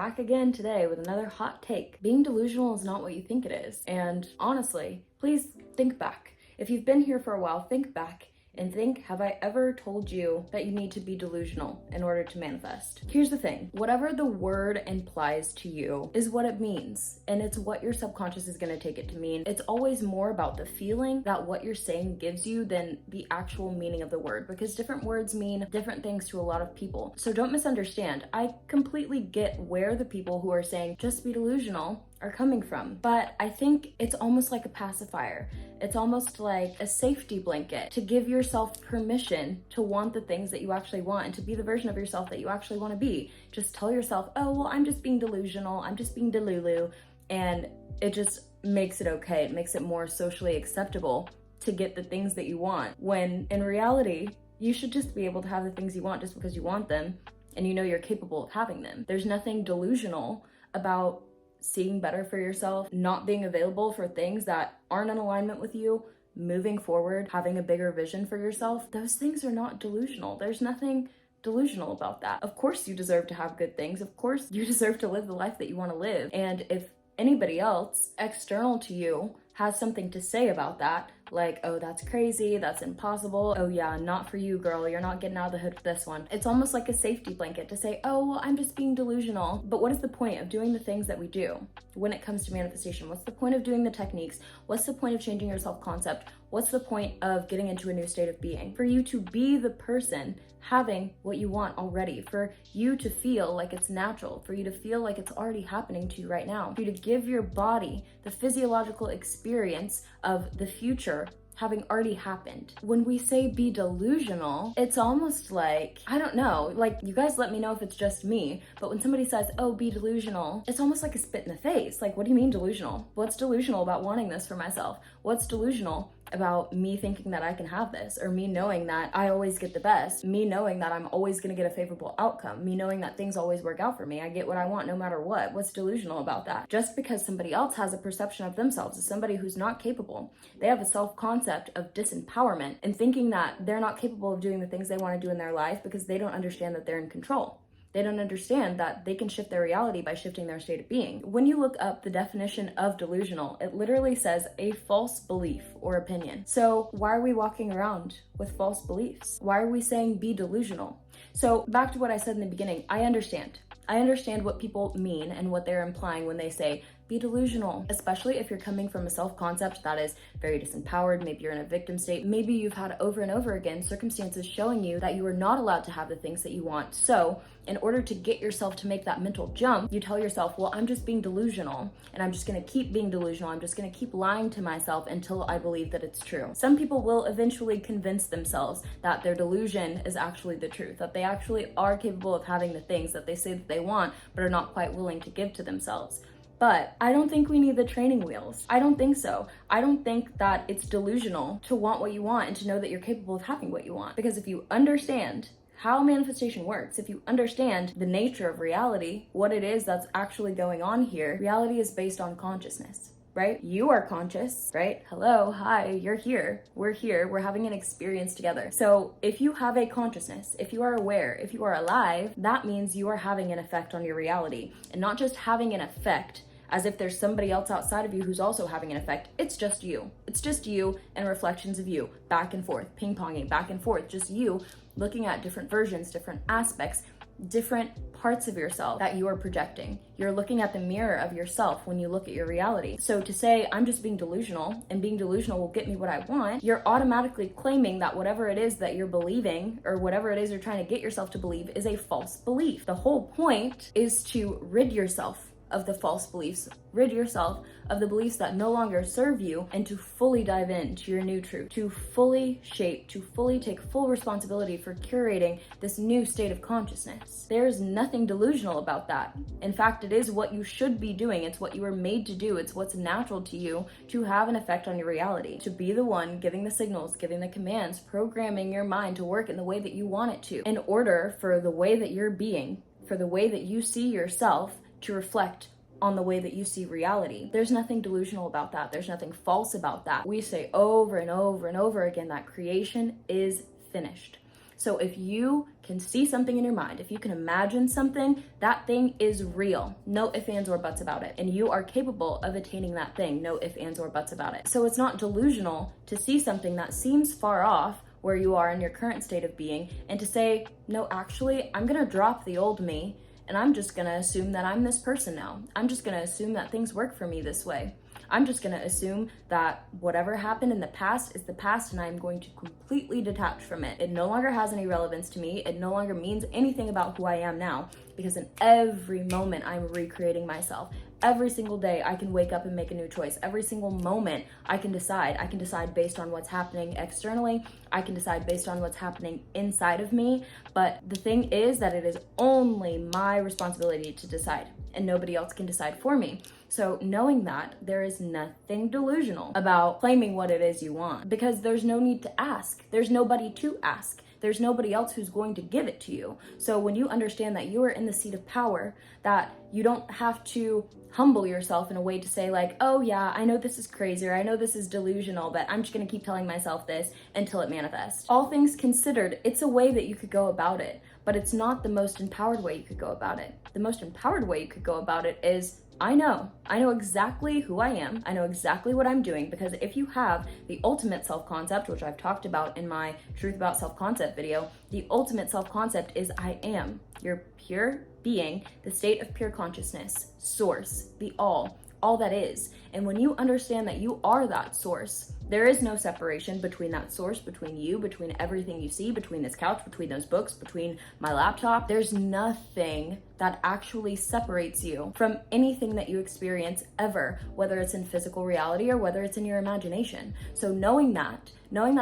back again today with another hot take. Being delusional is not what you think it is. And honestly, please think back. If you've been here for a while, think back and think, have I ever told you that you need to be delusional in order to manifest? Here's the thing, whatever the word implies to you is what it means, and it's what your subconscious is going to take it to mean. It's always more about the feeling that what you're saying gives you than the actual meaning of the word, because different words mean different things to a lot of people. So don't misunderstand. I completely get where the people who are saying just be delusional are coming from, but I think it's almost like a pacifier. It's almost like a safety blanket to give yourself permission to want the things that you actually want and to be the version of yourself that you actually want to be. Just tell yourself, oh, well, I'm just being delusional, I'm just being delulu, and it just makes it okay. It makes it more socially acceptable to get the things that you want, when in reality, you should just be able to have the things you want just because you want them and you know you're capable of having them. There's nothing delusional about seeing better for yourself, not being available for things that aren't in alignment with you, moving forward, having a bigger vision for yourself. Those things are not delusional. There's nothing delusional about that. Of course you deserve to have good things. Of course you deserve to live the life that you want to live. And if anybody else external to you has something to say about that, like, oh, that's crazy, that's impossible, oh yeah, not for you, girl, you're not getting out of the hood with this one. It's almost like a safety blanket to say, oh, well, I'm just being delusional. But what is the point of doing the things that we do when it comes to manifestation? What's the point of doing the techniques? What's the point of changing your self-concept? What's the point of getting into a new state of being? For you to be the person having what you want already, for you to feel like it's natural, for you to feel like it's already happening to you right now, for you to give your body the physiological experience of the future having already happened. When we say be delusional, it's almost like, I don't know, like, you guys let me know if it's just me, but when somebody says, oh, be delusional, it's almost like a spit in the face. Like, what do you mean delusional? What's delusional about wanting this for myself? What's delusional about me thinking that I can have this, or me knowing that I always get the best, me knowing that I'm always gonna get a favorable outcome, me knowing that things always work out for me, I get what I want no matter what? What's delusional about that? Just because somebody else has a perception of themselves as somebody who's not capable, they have a self-concept of disempowerment and thinking that they're not capable of doing the things they want to do in their life because they don't understand that they're in control. They don't understand that they can shift their reality by shifting their state of being. When you look up the definition of delusional, it literally says a false belief or opinion. So why are we walking around with false beliefs? Why are we saying be delusional? So back to what I said in the beginning, I understand. I understand what people mean and what they're implying when they say be delusional, especially if you're coming from a self-concept that is very disempowered. Maybe you're in a victim state. Maybe you've had over and over again circumstances showing you that you are not allowed to have the things that you want. So in order to get yourself to make that mental jump, you tell yourself, well, I'm just being delusional and I'm just gonna keep being delusional. I'm just gonna keep lying to myself until I believe that it's true. Some people will eventually convince themselves that their delusion is actually the truth, that they actually are capable of having the things that they say that they want, but are not quite willing to give to themselves. But I don't think we need the training wheels. I don't think so. I don't think that it's delusional to want what you want and to know that you're capable of having what you want. Because if you understand how manifestation works, if you understand the nature of reality, what it is that's actually going on here, reality is based on consciousness, right? You are conscious, right? Hello, hi, you're here, we're having an experience together. So if you have a consciousness, if you are aware, if you are alive, that means you are having an effect on your reality, and not just having an effect as if there's somebody else outside of you who's also having an effect. It's just you. It's just you and reflections of you, back and forth, ping-ponging, back and forth, just you looking at different versions, different aspects, different parts of yourself that you are projecting. You're looking at the mirror of yourself when you look at your reality. So to say, I'm just being delusional and being delusional will get me what I want, you're automatically claiming that whatever it is that you're believing or whatever it is you're trying to get yourself to believe is a false belief. The whole point is to rid yourself of the false beliefs, rid yourself of the beliefs that no longer serve you, and to fully dive into your new truth, to fully shape, to fully take full responsibility for curating this new state of consciousness. There's nothing delusional about that. In fact, it is what you should be doing. It's what you were made to do. It's what's natural to you to have an effect on your reality, to be the one giving the signals, giving the commands, programming your mind to work in the way that you want it to, in order for the way that you're being, for the way that you see yourself, to reflect on the way that you see reality. There's nothing delusional about that. There's nothing false about that. We say over and over and over again that creation is finished. So if you can see something in your mind, if you can imagine something, that thing is real. No ifs, ands, or buts about it. And you are capable of attaining that thing. No ifs, ands, or buts about it. So it's not delusional to see something that seems far off where you are in your current state of being and to say, no, actually, I'm gonna drop the old me and I'm just gonna assume that I'm this person now. I'm just gonna assume that things work for me this way. I'm just gonna assume that whatever happened in the past is the past and I'm going to completely detach from it. It no longer has any relevance to me. It no longer means anything about who I am now, because in every moment I'm recreating myself. Every single day I can wake up and make a new choice. Every single moment I can decide. I can decide based on what's happening externally. I can decide based on what's happening inside of me. But the thing is that it is only my responsibility to decide, and nobody else can decide for me. So knowing that, there is nothing delusional about claiming what it is you want, because there's no need to ask. There's nobody to ask. There's nobody else who's going to give it to you. So when you understand that you are in the seat of power, that you don't have to humble yourself in a way to say like, oh yeah, I know this is crazy, or I know this is delusional, but I'm just gonna keep telling myself this until it manifests. All things considered, it's a way that you could go about it, but it's not the most empowered way you could go about it. The most empowered way you could go about it is, I know exactly who I am. I know exactly what I'm doing, because if you have the ultimate self-concept, which I've talked about in my Truth About Self-Concept video, the ultimate self-concept is I am. Your pure being, the state of pure consciousness, source, the all that is. And when you understand that you are that source, there is no separation between that source, between you, between everything you see, between this couch, between those books, between my laptop. There's nothing that actually separates you from anything that you experience ever, whether it's in physical reality or whether it's in your imagination. So knowing that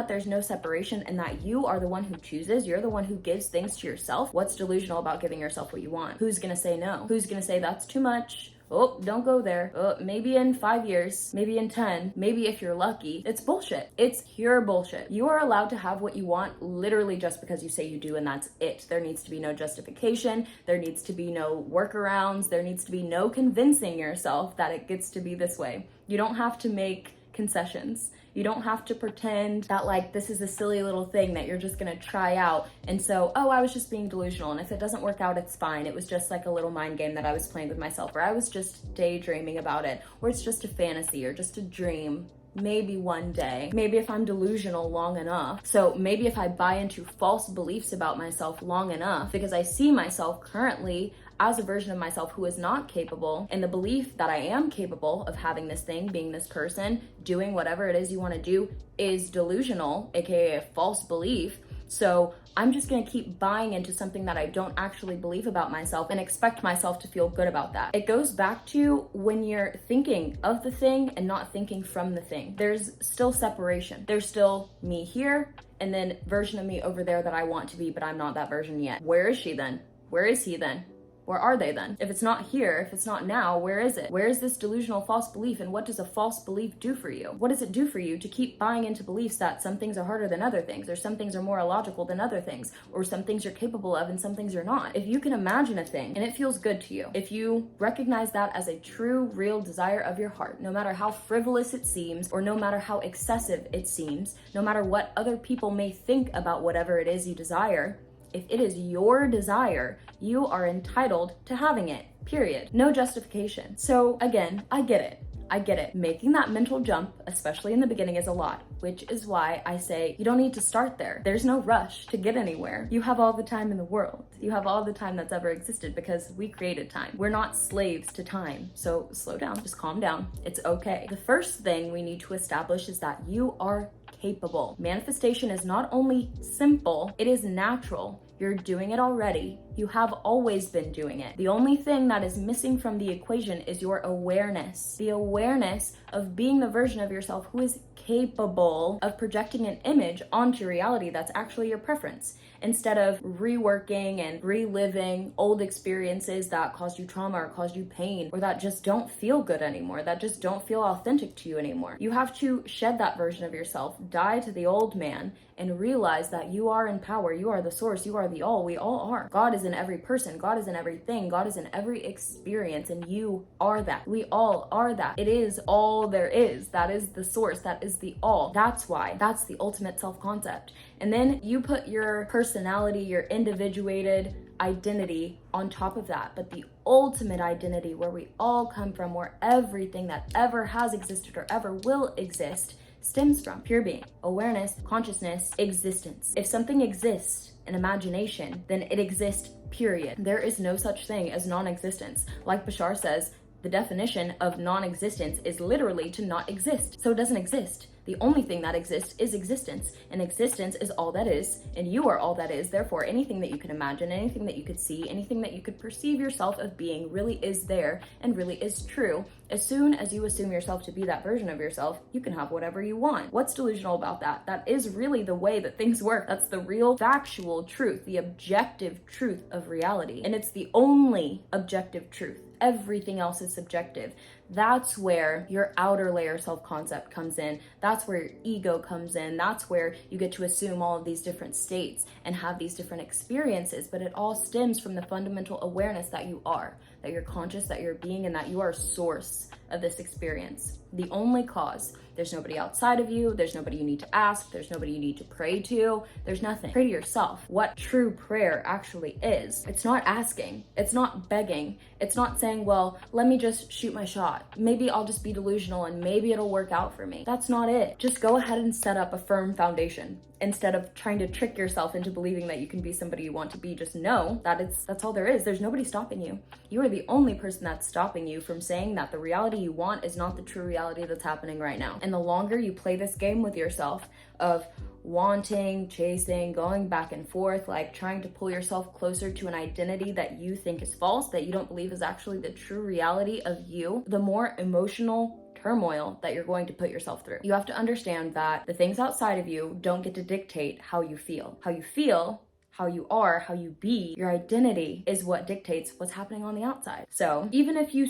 there's no separation and that you are the one who chooses, you're the one who gives things to yourself. What's delusional about giving yourself what you want? Who's gonna say no? Who's gonna say that's too much? Oh, don't go there. Oh, maybe in 5 years, maybe in 10, maybe if you're lucky. It's bullshit. It's pure bullshit. You are allowed to have what you want literally just because you say you do, and that's it. There needs to be no justification. There needs to be no workarounds. There needs to be no convincing yourself that it gets to be this way. You don't have to make concessions. You don't have to pretend that like this is a silly little thing that you're just gonna try out, and so, oh, I was just being delusional, and if it doesn't work out, it's fine. It was just like a little mind game that I was playing with myself, or I was just daydreaming about it, or it's just a fantasy or just a dream. Maybe one day, maybe if I'm delusional long enough. So maybe if I buy into false beliefs about myself long enough, because I see myself currently as a version of myself who is not capable, and the belief that I am capable of having this thing, being this person, doing whatever it is you want to do is delusional, aka a false belief. So I'm just gonna keep buying into something that I don't actually believe about myself and expect myself to feel good about that. It goes back to when you're thinking of the thing and not thinking from the thing. There's still separation. There's still me here and then version of me over there that I want to be, but I'm not that version yet. Where is she then? Where is he then? Where are they then? If it's not here, if it's not now, where is it? Where is this delusional false belief, and what does a false belief do for you? What does it do for you to keep buying into beliefs that some things are harder than other things, or some things are more illogical than other things, or some things you're capable of and some things you're not? If you can imagine a thing and it feels good to you, if you recognize that as a true, real desire of your heart, no matter how frivolous it seems, or no matter how excessive it seems, no matter what other people may think about whatever it is you desire, if it is your desire, you are entitled to having it, period. No justification. So again, I get it. Making that mental jump, especially in the beginning, is a lot, which is why I say you don't need to start there. There's no rush to get anywhere. You have all the time in the world. You have all the time that's ever existed because we created time. We're not slaves to time. So slow down, just calm down. It's okay. The first thing we need to establish is that you are capable. Manifestation is not only simple, it is natural. You're doing it already. You have always been doing it. The only thing that is missing from the equation is your awareness. The awareness of being the version of yourself who is capable of projecting an image onto reality that's actually your preference, instead of reworking and reliving old experiences that caused you trauma or caused you pain, or that just don't feel good anymore, that just don't feel authentic to you anymore. You have to shed that version of yourself, die to the old man, and realize that you are in power, you are the source, you are the all, we all are. God is in every person, God is in everything, God is in every experience, and you are that. We all are that. It is all there is. That is the source. That is the all. That's why. That's the ultimate self-concept. And then you put your personality, your individuated identity on top of that. But the ultimate identity, where we all come from, where everything that ever has existed or ever will exist stems from pure being, awareness, consciousness, existence. If something exists in imagination, then it exists, period. There is no such thing as non-existence. Like Bashar says, the definition of non-existence is literally to not exist. So it doesn't exist. The only thing that exists is existence, and existence is all that is, and you are all that is. Therefore, anything that you can imagine, anything that you could see, anything that you could perceive yourself of being really is there and really is true. As soon as you assume yourself to be that version of yourself, you can have whatever you want. What's delusional about that? That is really the way that things work. That's the real factual truth, the objective truth of reality. And it's the only objective truth. Everything else is subjective. That's where your outer layer self-concept comes in. That's where your ego comes in. That's where you get to assume all of these different states and have these different experiences. But it all stems from the fundamental awareness that you are, that you're conscious, that you're being, and that you are source of this experience. The only cause. There's nobody outside of you. There's nobody you need to ask. There's nobody you need to pray to. There's nothing. Pray to yourself. What true prayer actually is. It's not asking. It's not begging. It's not saying, well, let me just shoot my shot. Maybe I'll just be delusional and maybe it'll work out for me. That's not it. Just go ahead and set up a firm foundation. Instead of trying to trick yourself into believing that you can be somebody you want to be, just know that that's all there is. There's nobody stopping you. You are the only person that's stopping you from saying that the reality you want is not the true reality that's happening right now. And the longer you play this game with yourself of wanting, chasing, going back and forth, like trying to pull yourself closer to an identity that you think is false, that you don't believe is actually the true reality of you, the more emotional turmoil that you're going to put yourself through. You have to understand that the things outside of you don't get to dictate how you feel. How you feel, how you are, how you be, your identity is what dictates what's happening on the outside. So even if you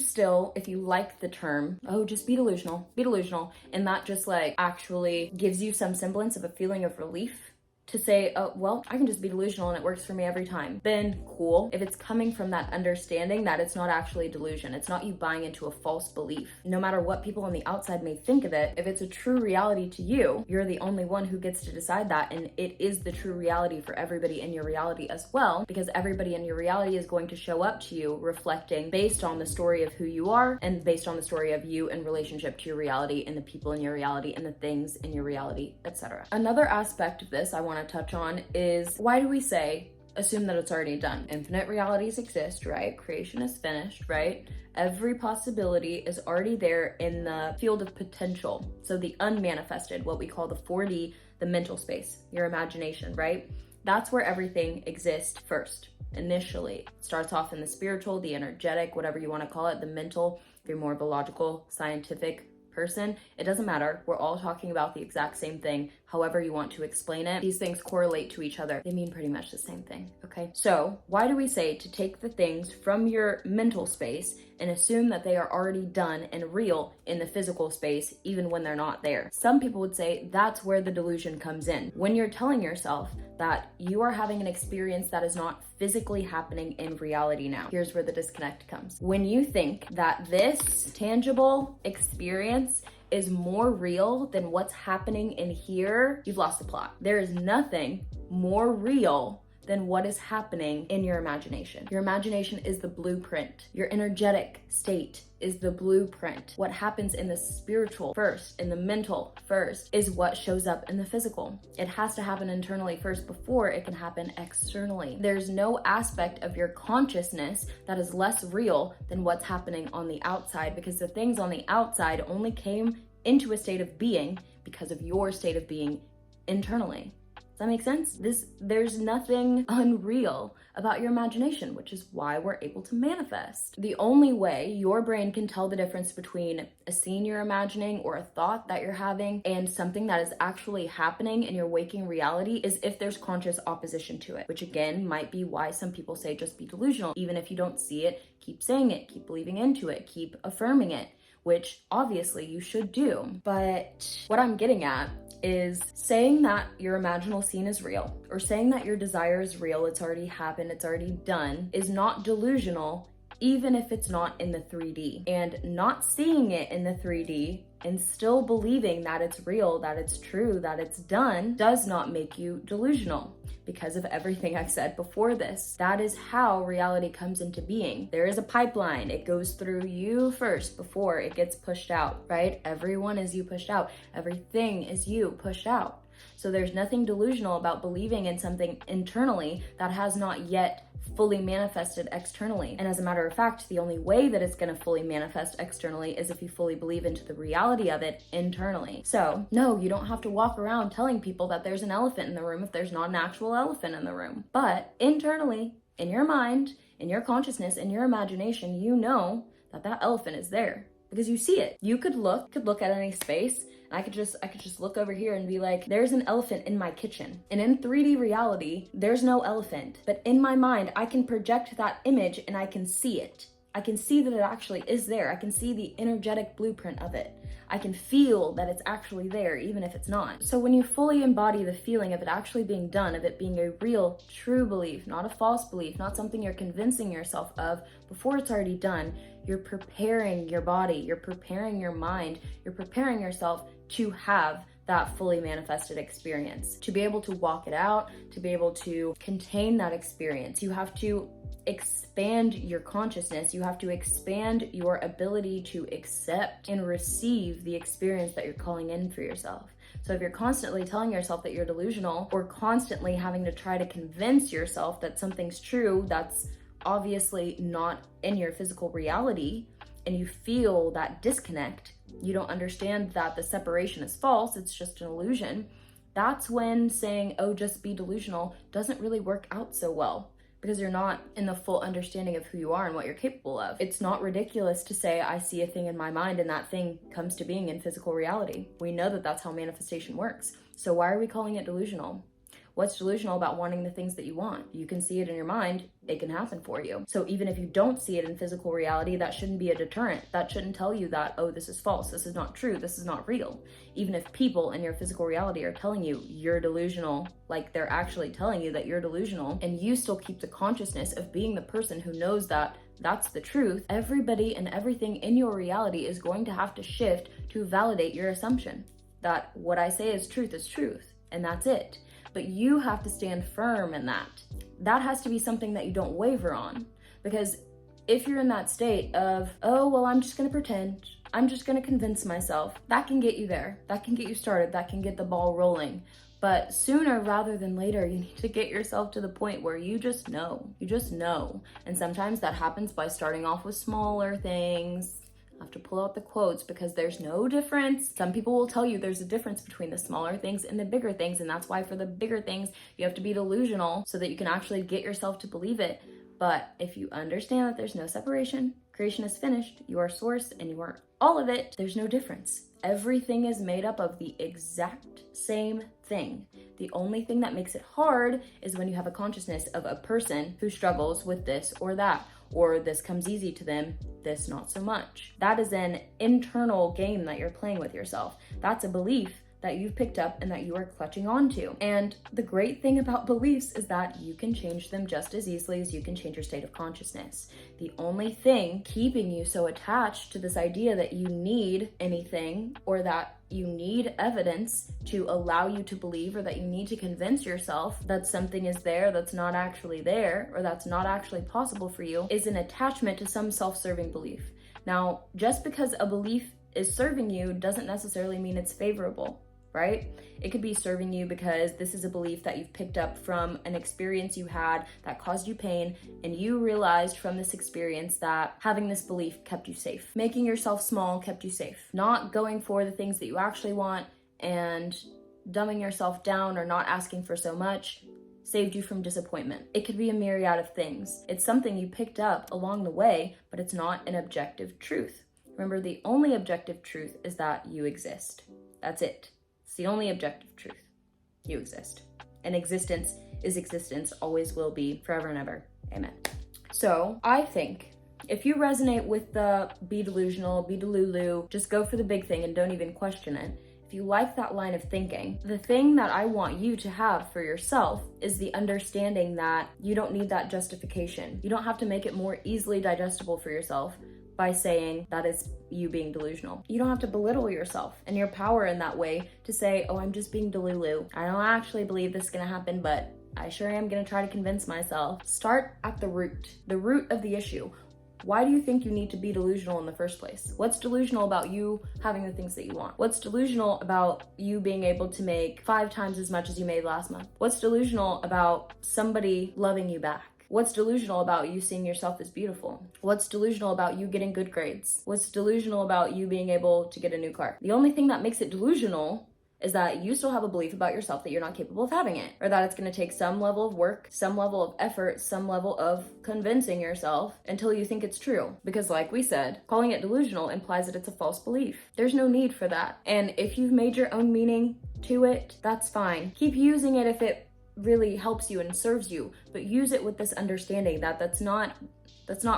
like the term, oh, just be delusional, and that just like actually gives you some semblance of a feeling of relief, to say, oh, well, I can just be delusional and it works for me every time, then cool. If it's coming from that understanding that it's not actually delusion, it's not you buying into a false belief. No matter what people on the outside may think of it, if it's a true reality to you, you're the only one who gets to decide that, and it is the true reality for everybody in your reality as well, because everybody in your reality is going to show up to you reflecting based on the story of who you are and based on the story of you in relationship to your reality and the people in your reality and the things in your reality, etc. Another aspect of this I want to touch on is, why do we say assume that it's already done? Infinite realities exist, right? Creation is finished, right? Every possibility is already there in the field of potential. So the unmanifested, what we call the 4D, the mental space, your imagination, right? That's where everything exists first. Initially, it starts off in the spiritual, the energetic, whatever you want to call it, the mental. If you're more of a logical, scientific person, it doesn't matter. We're all talking about the exact same thing. However you want to explain it, these things correlate to each other. They mean pretty much the same thing, okay? So why do we say to take the things from your mental space and assume that they are already done and real in the physical space, even when they're not there? Some people would say that's where the delusion comes in. When you're telling yourself that you are having an experience that is not physically happening in reality now. Here's where the disconnect comes. When you think that this tangible experience is more real than what's happening in here, you've lost the plot. There is nothing more real than what is happening in your imagination. Your imagination is the blueprint. Your energetic state is the blueprint. What happens in the spiritual first, in the mental first, is what shows up in the physical. It has to happen internally first before it can happen externally. There's no aspect of your consciousness that is less real than what's happening on the outside, because the things on the outside only came into a state of being because of your state of being internally. Does that make sense? There's nothing unreal about your imagination, which is why we're able to manifest. The only way your brain can tell the difference between a scene you're imagining or a thought that you're having and something that is actually happening in your waking reality is if there's conscious opposition to it, which again might be why some people say just be delusional. Even if you don't see it, keep saying it, keep believing into it, keep affirming it. which obviously you should do. But what I'm getting at is saying that your imaginal scene is real, or saying that your desire is real, it's already happened, it's already done, is not delusional, even if it's not in the 3D. And not seeing it in the 3D and still believing that it's real, that it's true, that it's done, does not make you delusional. Because of everything I've said before this. That is how reality comes into being. There is a pipeline. It goes through you first before it gets pushed out, right? Everyone is you pushed out. Everything is you pushed out. So there's nothing delusional about believing in something internally that has not yet fully manifested externally. And as a matter of fact, the only way that it's going to fully manifest externally is if you fully believe into the reality of it internally. So no, you don't have to walk around telling people that there's an elephant in the room if there's not an actual elephant in the room. But internally, in your mind, in your consciousness, in your imagination, you know that that elephant is there because you see it. You could look at any space. I could just look over here and be like, there's an elephant in my kitchen. And in 3D reality, there's no elephant. But in my mind, I can project that image and I can see it. I can see that it actually is there. I can see the energetic blueprint of it. I can feel that it's actually there, even if it's not. So when you fully embody the feeling of it actually being done, of it being a real, true belief, not a false belief, not something you're convincing yourself of before it's already done, you're preparing your body, you're preparing your mind, you're preparing yourself to have that fully manifested experience. To be able to walk it out, to be able to contain that experience, you have to expand your consciousness. You have to expand your ability to accept and receive the experience that you're calling in for yourself. So if you're constantly telling yourself that you're delusional, or constantly having to try to convince yourself that something's true that's obviously not in your physical reality, and you feel that disconnect, you don't understand that the separation is false, it's just an illusion, that's when saying, oh, just be delusional doesn't really work out so well. Because you're not in the full understanding of who you are and what you're capable of. It's not ridiculous to say, I see a thing in my mind and that thing comes to being in physical reality. We know that that's how manifestation works. So why are we calling it delusional? What's delusional about wanting the things that you want? You can see it in your mind, it can happen for you. So even if you don't see it in physical reality, that shouldn't be a deterrent. That shouldn't tell you that, oh, this is false, this is not true, this is not real. Even if people in your physical reality are telling you you're delusional, like they're actually telling you that you're delusional, and you still keep the consciousness of being the person who knows that that's the truth, everybody and everything in your reality is going to have to shift to validate your assumption that what I say is truth, and that's it. But you have to stand firm in that. That has to be something that you don't waver on. Because if you're in that state of, oh, well, I'm just gonna pretend, I'm just gonna convince myself, that can get you there. That can get you started. That can get the ball rolling. But sooner rather than later, you need to get yourself to the point where you just know. You just know. And sometimes that happens by starting off with smaller things. I have to pull out the quotes because there's no difference. Some people will tell you there's a difference between the smaller things and the bigger things, and that's why for the bigger things, you have to be delusional so that you can actually get yourself to believe it. But if you understand that there's no separation, creation is finished, you are source and you are all of it, there's no difference. Everything is made up of the exact same thing. The only thing that makes it hard is when you have a consciousness of a person who struggles with this or that, or this comes easy to them, this not so much. That is an internal game that you're playing with yourself. That's a belief that you've picked up and that you are clutching onto. And the great thing about beliefs is that you can change them just as easily as you can change your state of consciousness. The only thing keeping you so attached to this idea that you need anything, or that you need evidence to allow you to believe, or that you need to convince yourself that something is there that's not actually there, or that's not actually possible for you, is an attachment to some self-serving belief. Now, just because a belief is serving you doesn't necessarily mean it's favorable, right? It could be serving you because this is a belief that you've picked up from an experience you had that caused you pain, and you realized from this experience that having this belief kept you safe. Making yourself small kept you safe. Not going for the things that you actually want and dumbing yourself down or not asking for so much saved you from disappointment. It could be a myriad of things. It's something you picked up along the way, but it's not an objective truth. Remember, the only objective truth is that you exist. That's it. It's the only objective truth. You exist. And existence is existence, always will be, forever and ever. Amen. So I think If you resonate with the be delusional, be delulu, just go for the big thing and don't even question it. If you like that line of thinking, the thing that I want you to have for yourself is the understanding that you don't need that justification. You don't have to make it more easily digestible for yourself by saying that is you being delusional. You don't have to belittle yourself and your power in that way to say, oh, I'm just being delulu. I don't actually believe this is gonna happen, but I sure am gonna try to convince myself. Start at the root of the issue. Why do you think you need to be delusional in the first place? What's delusional about you having the things that you want? What's delusional about you being able to make 5 times as much as you made last month? What's delusional about somebody loving you back? What's delusional about you seeing yourself as beautiful? What's delusional about you getting good grades? What's delusional about you being able to get a new car? The only thing that makes it delusional is that you still have a belief about yourself that you're not capable of having it, or that it's going to take some level of work, some level of effort, some level of convincing yourself until you think it's true. Because like we said, calling it delusional implies that it's a false belief. There's no need for that. And if you've made your own meaning to it, that's fine. Keep using it if it really helps you and serves you, but use it with this understanding that that's not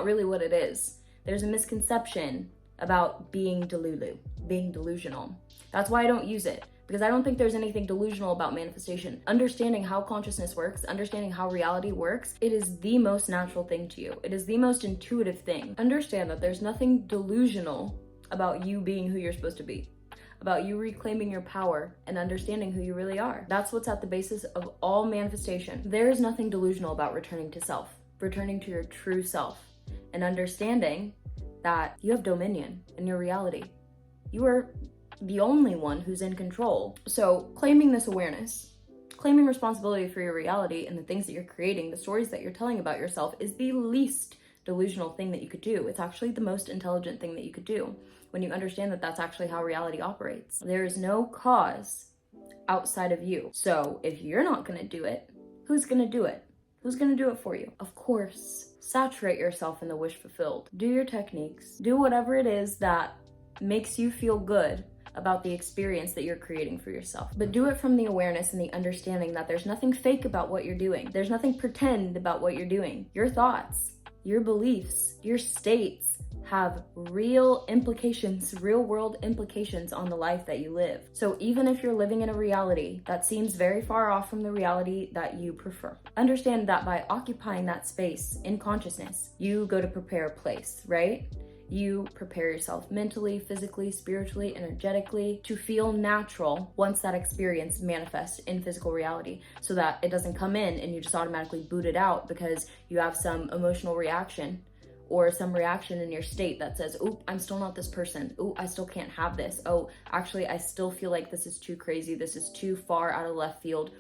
really what it is. There's a misconception about being delusional. That's why I don't use it. Because I don't think there's anything delusional about manifestation. Understanding how consciousness works, understanding how reality works, it is the most natural thing to you. It is the most intuitive thing. Understand that there's nothing delusional about you being who you're supposed to be, about you reclaiming your power and understanding who you really are. That's what's at the basis of all manifestation. There is nothing delusional about returning to self, returning to your true self, and understanding that you have dominion in your reality. You are the only one who's in control. So claiming this awareness, claiming responsibility for your reality and the things that you're creating, the stories that you're telling about yourself, is the least delusional thing that you could do. It's actually the most intelligent thing that you could do when you understand that that's actually how reality operates. There is no cause outside of you. So if you're not gonna do it, who's gonna do it? Who's gonna do it for you? Of course, saturate yourself in the wish fulfilled. Do your techniques. Do whatever it is that makes you feel good about the experience that you're creating for yourself. But do it from the awareness and the understanding that there's nothing fake about what you're doing. There's nothing pretend about what you're doing. Your thoughts, your beliefs, your states have real implications, real world implications on the life that you live. So even if you're living in a reality that seems very far off from the reality that you prefer, understand that by occupying that space in consciousness, you go to prepare a place, right? You prepare yourself mentally, physically, spiritually, energetically to feel natural once that experience manifests in physical reality, so that it doesn't come in and you just automatically boot it out because you have some emotional reaction or some reaction in your state that says, oh, I'm still not this person. Oh, I still can't have this. Oh, actually, I still feel like this is too crazy. This is too far out of left field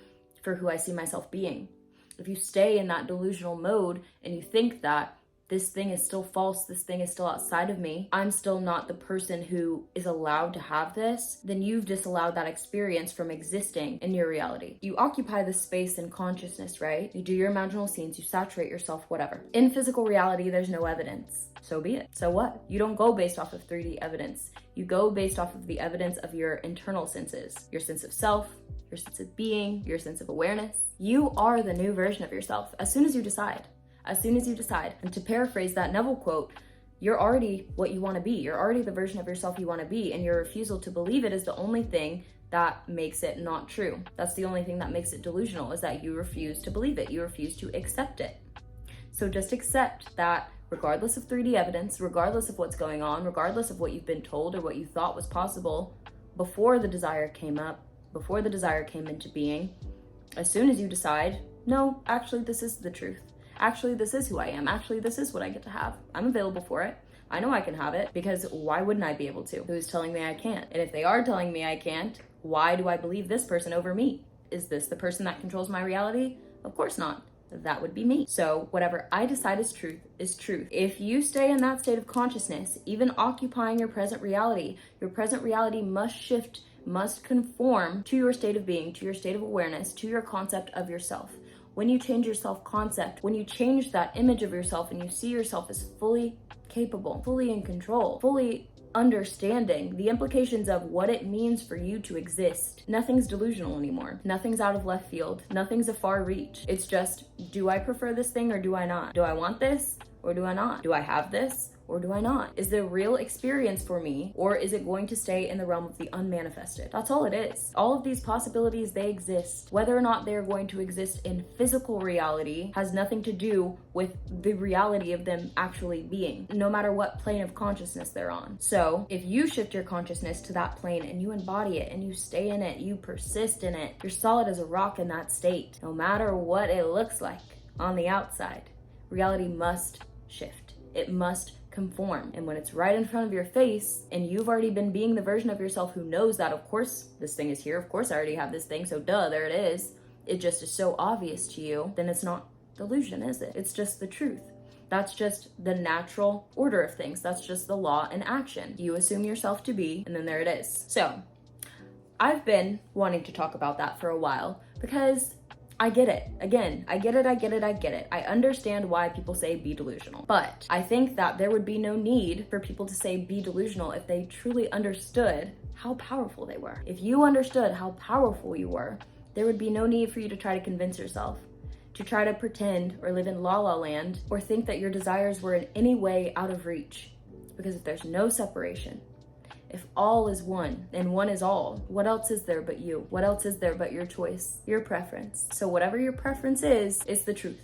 for who I see myself being. If you stay in that delusional mode and you think that this thing is still false, this thing is still outside of me, I'm still not the person who is allowed to have this, then you've disallowed that experience from existing in your reality. You occupy this space in consciousness, right? You do your imaginal scenes, you saturate yourself, whatever. In physical reality, there's no evidence. So be it. So what? You don't go based off of 3D evidence. You go based off of the evidence of your internal senses, your sense of self, your sense of being, your sense of awareness. You are the new version of yourself as soon as you decide. As soon as you decide. And to paraphrase that Neville quote, you're already what you want to be. You're already the version of yourself you want to be, and your refusal to believe it is the only thing that makes it not true. That's the only thing that makes it delusional, is that you refuse to believe it. You refuse to accept it. So just accept that regardless of 3D evidence, regardless of what's going on, regardless of what you've been told or what you thought was possible before the desire came up, before the desire came into being, as soon as you decide, no, actually this is the truth. Actually, this is who I am. Actually, this is what I get to have. I'm available for it. I know I can have it, because why wouldn't I be able to? Who's telling me I can't? And if they are telling me I can't, why do I believe this person over me? Is this the person that controls my reality? Of course not. That would be me. So whatever I decide is truth is truth. If you stay in that state of consciousness, even occupying your present reality must shift, must conform to your state of being, to your state of awareness, to your concept of yourself. When you change your self-concept, when you change that image of yourself and you see yourself as fully capable, fully in control, fully understanding the implications of what it means for you to exist. Nothing's delusional anymore. Nothing's out of left field. Nothing's a far reach. It's just, do I prefer this thing or do I not? Do I want this or do I not? Do I have this or do I not? Is the real experience for me, or is it going to stay in the realm of the unmanifested? That's all it is. All of these possibilities, they exist. Whether or not they're going to exist in physical reality has nothing to do with the reality of them actually being, no matter what plane of consciousness they're on. So if you shift your consciousness to that plane and you embody it and you stay in it, you persist in it, you're solid as a rock in that state. No matter what it looks like on the outside, reality must shift. It must conform. And when it's right in front of your face and you've already been being the version of yourself who knows that, of course, this thing is here, of course I already have this thing, so duh, there it is. It just is so obvious to you, then it's not delusion, is it? It's just the truth. That's just the natural order of things. That's just the law in action. You assume yourself to be, and then there it is. So I've been wanting to talk about that for a while because I get it. Again, I get it. I understand why people say be delusional. But I think that there would be no need for people to say be delusional if they truly understood how powerful they were. If you understood how powerful you were, there would be no need for you to try to convince yourself, to try to pretend or live in la la land, or think that your desires were in any way out of reach. Because if there's no separation, if all is one and one is all, what else is there but you? What else is there but your choice, your preference? So whatever your preference is, it's the truth.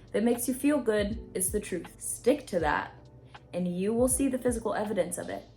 If it makes you feel good, it's the truth. Stick to that and you will see the physical evidence of it.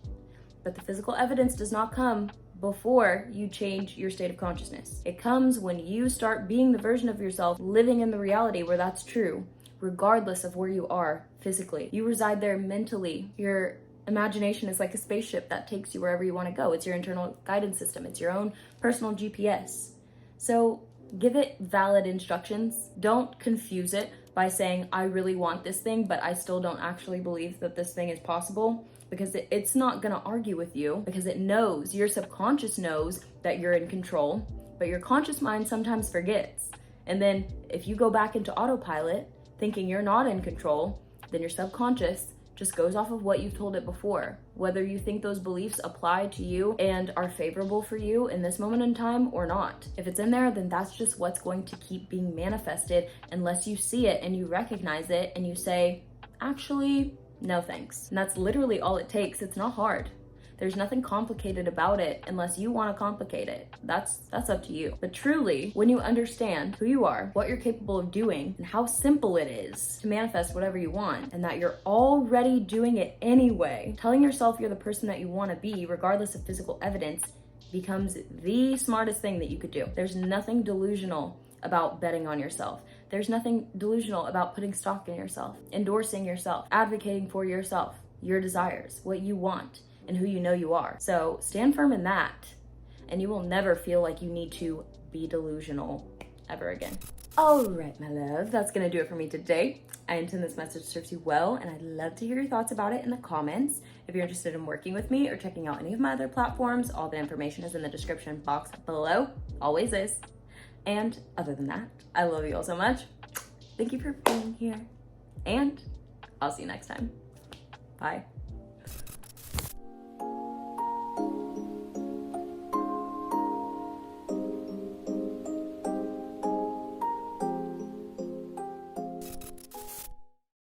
But the physical evidence does not come before you change your state of consciousness. It comes when you start being the version of yourself living in the reality where that's true, regardless of where you are physically. You reside there mentally. Your imagination is like a spaceship that takes you wherever you want to go. It's your internal guidance system. It's your own personal GPS. So give it valid instructions. Don't confuse it by saying, I really want this thing, but I still don't actually believe that this thing is possible, because it's not going to argue with you, because it knows, your subconscious knows that you're in control, but your conscious mind sometimes forgets. And then if you go back into autopilot thinking you're not in control, then your subconscious just goes off of what you've told it before. Whether you think those beliefs apply to you and are favorable for you in this moment in time or not. If it's in there, then that's just what's going to keep being manifested unless you see it and you recognize it and you say, actually, no thanks. And that's literally all it takes. It's not hard. There's nothing complicated about it unless you want to complicate it. That's up to you. But truly, when you understand who you are, what you're capable of doing, and how simple it is to manifest whatever you want, and that you're already doing it anyway, telling yourself you're the person that you want to be, regardless of physical evidence, becomes the smartest thing that you could do. There's nothing delusional about betting on yourself. There's nothing delusional about putting stock in yourself, endorsing yourself, advocating for yourself, your desires, what you want, and who you know you are. So stand firm in that, and you will never feel like you need to be delusional ever again. All right, my love, that's gonna do it for me today. I intend this message serves you well, and I'd love to hear your thoughts about it in the comments. If you're interested in working with me or checking out any of my other platforms, all the information is in the description box below, always is. And other than that, I love you all so much. Thank you for being here, and I'll see you next time. Bye.